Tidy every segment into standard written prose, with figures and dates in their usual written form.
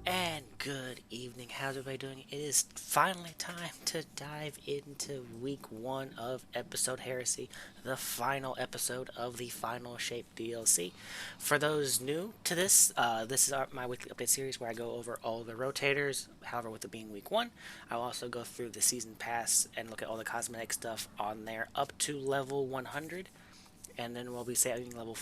And good evening, how's everybody doing? It is finally time to dive into week 1 of episode Heresy, the final episode of the Final Shape DLC. For those new to this is my weekly update series where I go over all the rotators. However, with it being week 1, I'll also go through the season pass and look at all the cosmetic stuff on there up to level 100. And then we'll be saving level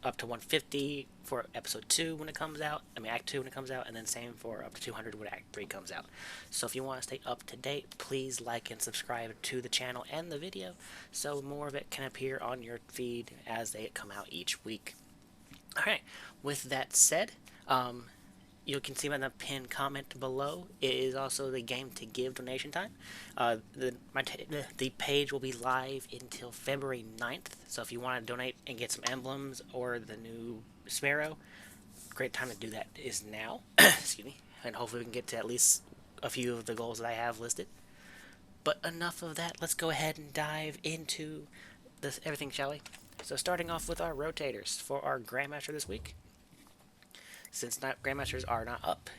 up to 150 for episode 2 when it comes out. Act 2 when it comes out, and then same for up to 200 when Act 3 comes out. So if you want to stay up to date, please like and subscribe to the channel and the video so more of it can appear on your feed as they come out each week. Alright, with that said, you can see by the pinned comment below, it is also the game to give donation time. The page will be live until February 9th, so if you want to donate and get some emblems or the new Sparrow, great time to do that is now. Excuse me, and hopefully we can get to at least a few of the goals that I have listed. But enough of that, let's go ahead and dive into everything, shall we? So starting off with our rotators for our Grandmaster this week. Since Grandmasters are not up,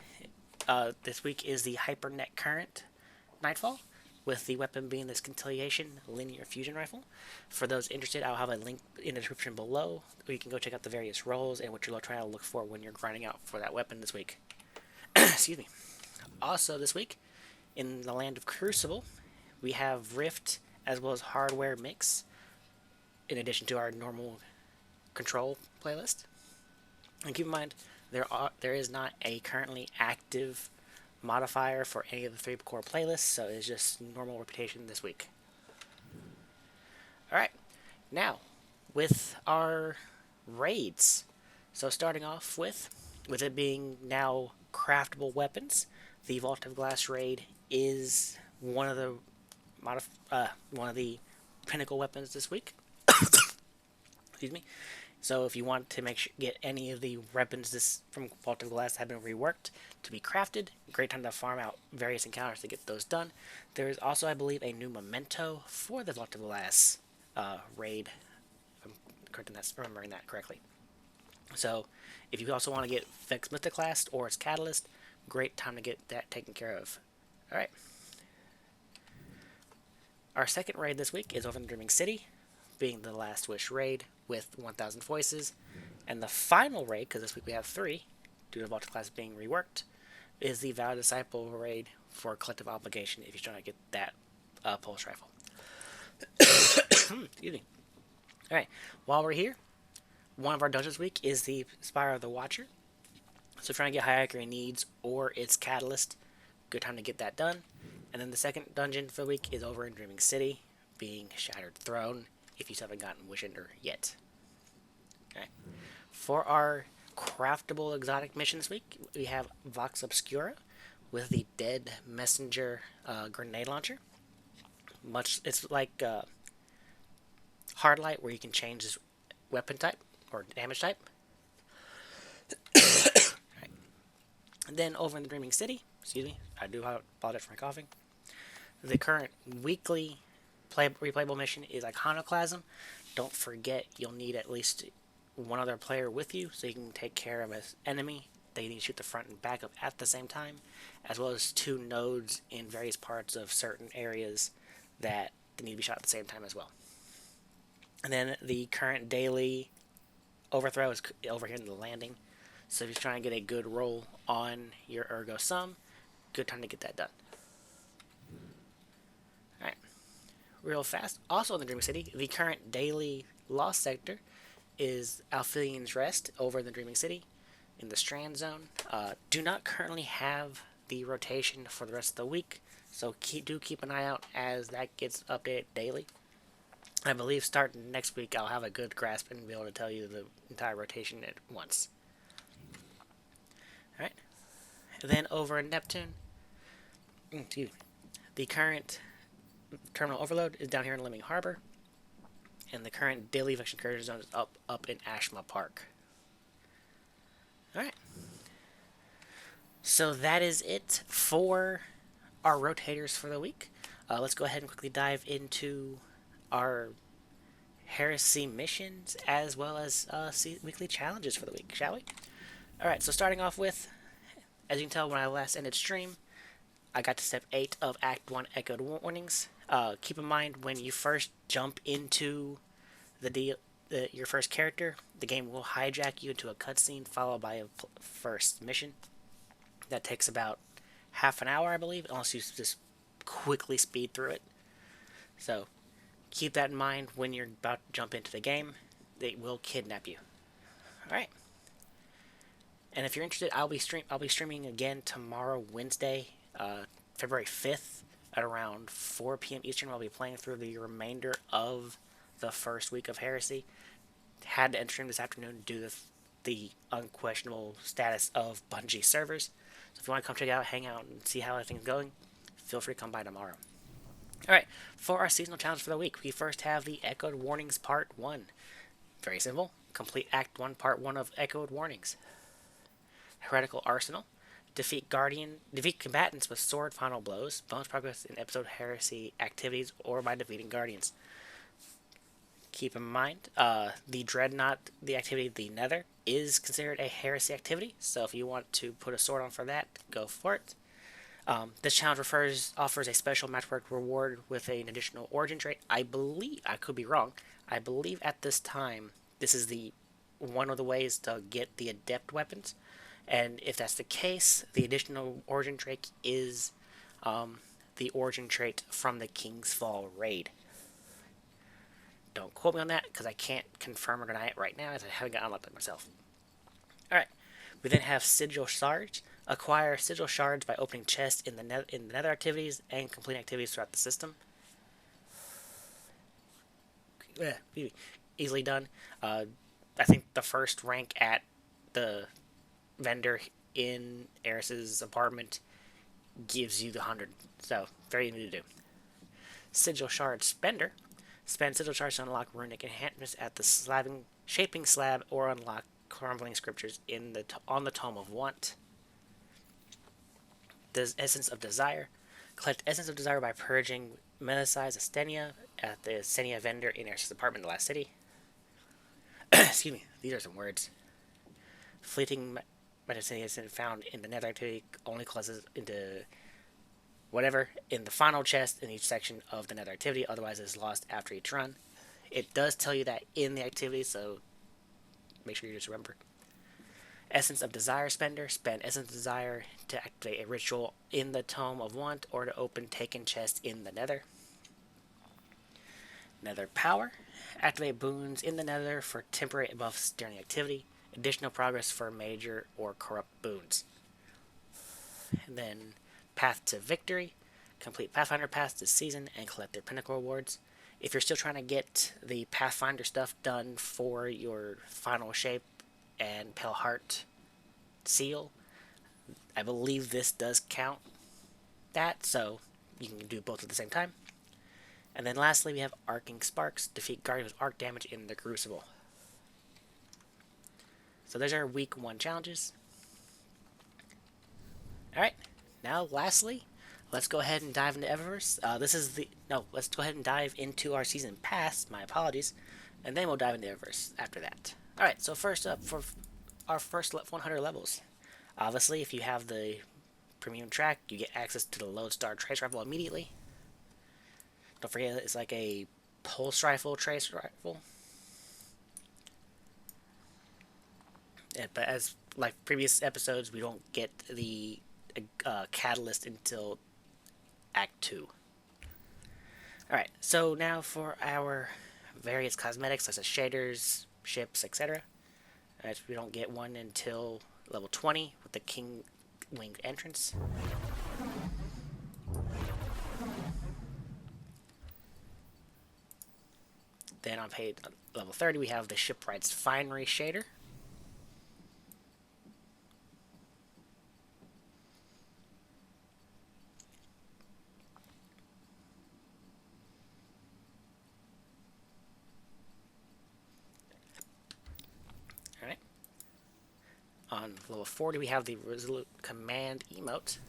this week is the Hypernet Current Nightfall, with the weapon being the Scintillation Linear Fusion Rifle. For those interested, I'll have a link in the description below where you can go check out the various roles and what you're trying to look for when you're grinding out for that weapon this week. Excuse me. Also this week, in the land of Crucible, we have Rift as well as Hardware Mix, in addition to our normal control playlist. And keep in mind, there is not a currently active modifier for any of the 3 core playlists, so it's just normal reputation this week. Alright, now, with our raids. So starting off with it being now craftable weapons, the Vault of Glass raid is one of the pinnacle weapons this week. Excuse me. So if you want to get any of the weapons from Vault of Glass that have been reworked to be crafted, great time to farm out various encounters to get those done. There is also, I believe, a new memento for the Vault of Glass raid, if I'm remembering that correctly. So if you also want to get Vex Mythoclast or its Catalyst, great time to get that taken care of. Alright. Our second raid this week is over in Dreaming City, being the Last Wish raid with 1,000 voices. And the final raid, because this week we have 3, due to Vault of Glass being reworked, is the Vow Disciple raid for Collective Obligation if you're trying to get that pulse rifle. Excuse me. Alright, while we're here, one of our dungeons this week is the Spire of the Watcher. So if you're trying to get Hierarchy Needs or its Catalyst, good time to get that done. And then the second dungeon for the week is over in Dreaming City, being Shattered Throne, if you haven't gotten Wish Ender yet. Okay. For our craftable exotic mission this week, we have Vox Obscura with the Dead Messenger grenade launcher. It's like Hard Light, where you can change this weapon type or damage type. Right. And then over in the Dreaming City, excuse me, I do apologize for my coughing. The current weekly replayable mission is Iconoclasm. Don't forget, you'll need at least one other player with you so you can take care of an enemy that you need to shoot the front and back of at the same time, as well as 2 nodes in various parts of certain areas that need to be shot at the same time as well. And then the current daily overthrow is over here in the landing. So if you're trying to get a good roll on your Ergo Sum, good time to get that done. Alright. Real fast. Also in the Dreaming City, the current daily lost sector is Alphilian's Rest over in the Dreaming City in the Strand Zone. Do not currently have the rotation for the rest of the week, so do keep an eye out as that gets updated daily. I believe starting next week I'll have a good grasp and be able to tell you the entire rotation at once. Alright. Then over in Neptune, the current terminal overload is down here in Lemming Harbor, and the current daily eviction incursion zone is up in Ashma Park. Alright. So that is it for our rotators for the week. Let's go ahead and quickly dive into our Hersey missions as well as weekly challenges for the week, shall we? Alright, so starting off with, as you can tell when I last ended stream, I got to step 8 of Act 1 Echoed Warnings. Keep in mind when you first jump into your first character, the game will hijack you into a cutscene followed by a first mission. That takes about half an hour, I believe, unless you just quickly speed through it. So keep that in mind when you're about to jump into the game. They will kidnap you. All right. And if you're interested, I'll be streaming again tomorrow, Wednesday, February 5th, at around 4 p.m. Eastern. I'll be playing through the remainder of the first week of Heresy. Had to end stream this afternoon due to the unquestionable status of Bungie servers. So if you want to come check it out, hang out, and see how everything's going, feel free to come by tomorrow. Alright, for our seasonal challenge for the week, we first have the Echoed Warnings Part 1. Very simple. Complete Act 1, Part 1 of Echoed Warnings. Heretical Arsenal. Defeat combatants with sword final blows. Bonus progress in episode Heresy activities or by defeating guardians. Keep in mind, the Dreadnought, the activity the Nether, is considered a Heresy activity. So if you want to put a sword on for that, go for it. This challenge offers a special matchwork reward with an additional origin trait. I believe, I could be wrong, I believe at this time, this is one of the ways to get the adept weapons. And if that's the case, the additional origin trait is the origin trait from the King's Fall raid. Don't quote me on that, because I can't confirm or deny it right now, as I haven't got unlocked it myself. Alright, we then have Sigil Shards. Acquire Sigil Shards by opening chests in the Nether activities and completing activities throughout the system. Easily done. I think the first rank at the vendor in Eris's apartment gives you the 100, so very easy to do. Sigil Shard Spender. Spend Sigil Shards to unlock runic enhancements at the shaping slab or unlock crumbling scriptures on the Tome of Want. The Essence of Desire. Collect Essence of Desire by purging Melicized Astenia at the Astenia vendor in Eris's apartment in the last city. Excuse me, these are some words. Fleeting Medicine found in the Nether activity only causes into whatever in the final chest in each section of the Nether activity, otherwise it is lost after each run. It does tell you that in the activity, so make sure you just remember. Essence of Desire Spender. Spend Essence of Desire to activate a ritual in the Tome of Want or to open taken chest in the Nether. Nether Power. Activate boons in the Nether for temporary buffs during activity. Additional progress for major or corrupt boons. And then Path to Victory. Complete Pathfinder paths this season and collect their pinnacle rewards. If you're still trying to get the Pathfinder stuff done for your final shape and Pale Heart seal, I believe this does count that, so you can do both at the same time. And then lastly, we have Arcing Sparks. Defeat Guardians with arc damage in the Crucible. So there's our week 1 challenges. Alright, now lastly, let's go ahead and dive into Eververse. Let's go ahead and dive into our season pass, my apologies, and then we'll dive into Eververse after that. Alright, so first up for our first 100 levels. Obviously, if you have the premium track, you get access to the Lodestar Trace Rifle immediately. Don't forget, it's like a pulse rifle, trace rifle. But as like previous episodes, we don't get the catalyst until Act 2. Alright, so now for our various cosmetics, such as shaders, ships, etc. We don't get one until level 20 with the King Wing entrance. Then on level 30, we have the Shipwright's Finery shader. Alright. On level 40, we have the Resolute Command emote.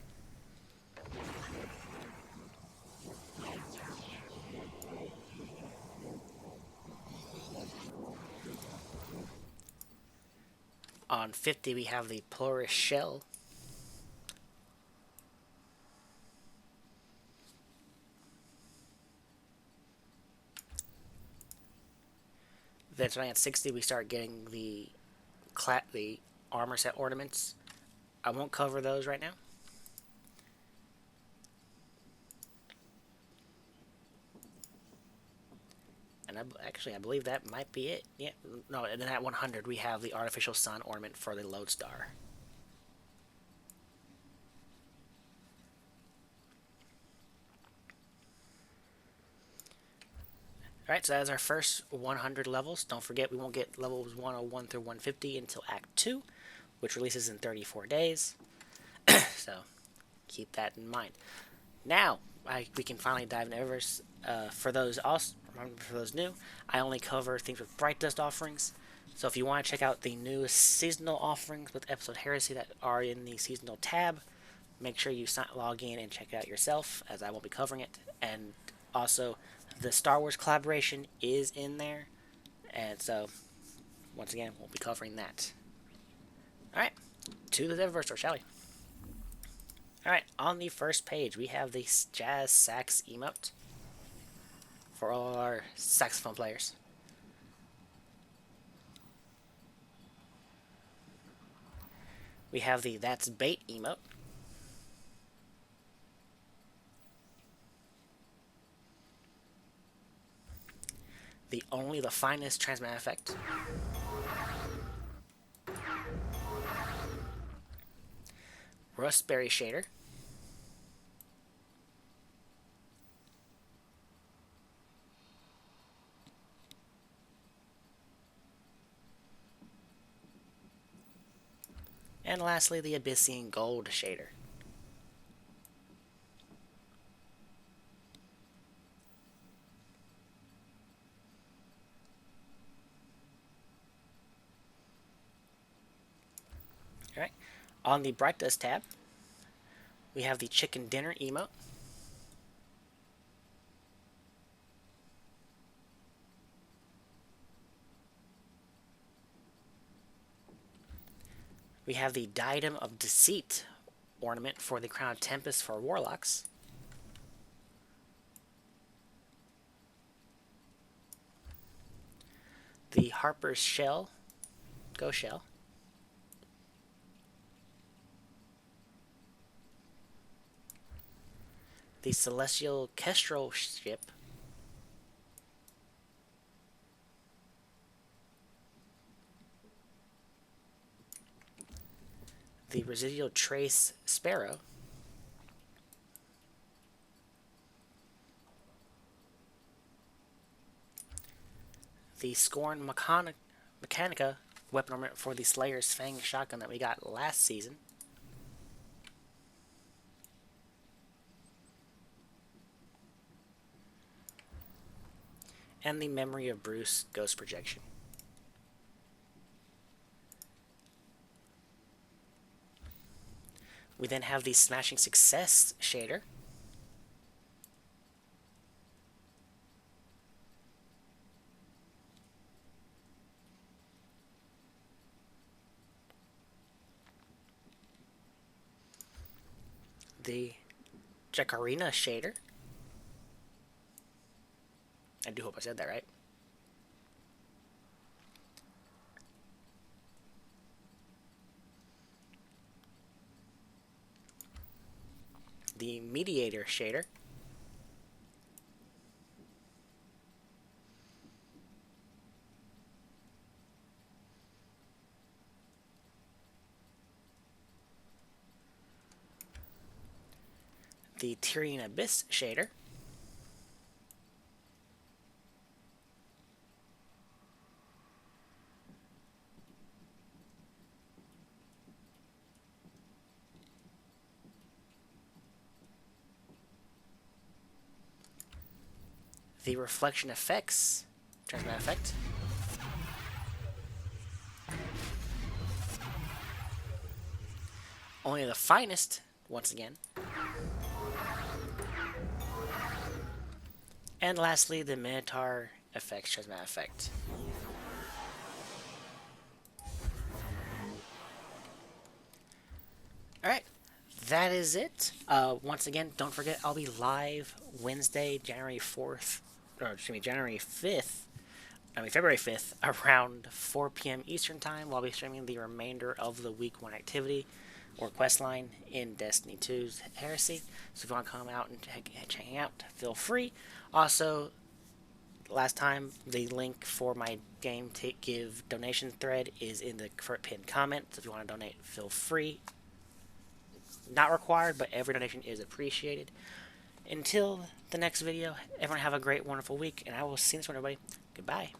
On 50, we have the Polaris Shell. Then starting at 60, we start getting the armor set ornaments. I won't cover those right now. And I believe that might be it. Yeah, no, and then at 100, we have the artificial sun ornament for the lodestar. Alright, so that's our first 100 levels. Don't forget, we won't get levels 101 through 150 until Act 2, which releases in 34 days. So, keep that in mind. Now, we can finally dive into Eververse. For those new, I only cover things with Bright Dust offerings. So if you want to check out the new seasonal offerings with Episode Heresy that are in the seasonal tab, make sure you log in and check it out yourself, as I won't be covering it. And also, the Star Wars collaboration is in there, and so once again, we'll be covering that. Alright, to the Eververse store, shall we? Alright, on the first page, we have the Jazz Sax emote for all our saxophone players. We have the That's Bait emote. The Only the Finest Transmat effect. Rustberry shader. And lastly, the Abyssine Gold shader. Alright, on the Bright Dust tab, we have the Chicken Dinner emote. We have the Diadem of Deceit ornament for the Crown of Tempest for Warlocks. The Harper's Shell, Go Shell. The Celestial Kestrel ship. The Residual Trace Sparrow. The Scorn Mechanica weapon ornament for the Slayer's Fang shotgun that we got last season. And the Memory of Bruce Ghost Projection. We then have the Smashing Success shader. The Jacarina shader. I do hope I said that right. The Mediator shader. The Tyrian Abyss shader. The Reflection Effects Transmat effect. Only the Finest, once again. And lastly, the Minotaur Effects Transmat effect. Alright, that is it. Once again, don't forget I'll be live Wednesday, January 4th, or excuse me, February 5th, around 4 p.m. Eastern Time. I'll be streaming the remainder of the Week 1 activity or quest line in Destiny 2's Heresy. So if you want to come out and check out, feel free. Also, last time, the link for my game Take Give donation thread is in the pinned comment. So if you want to donate, feel free. Not required, but every donation is appreciated. Until the next video, everyone have a great, wonderful week, and I will see you next one, everybody. Goodbye.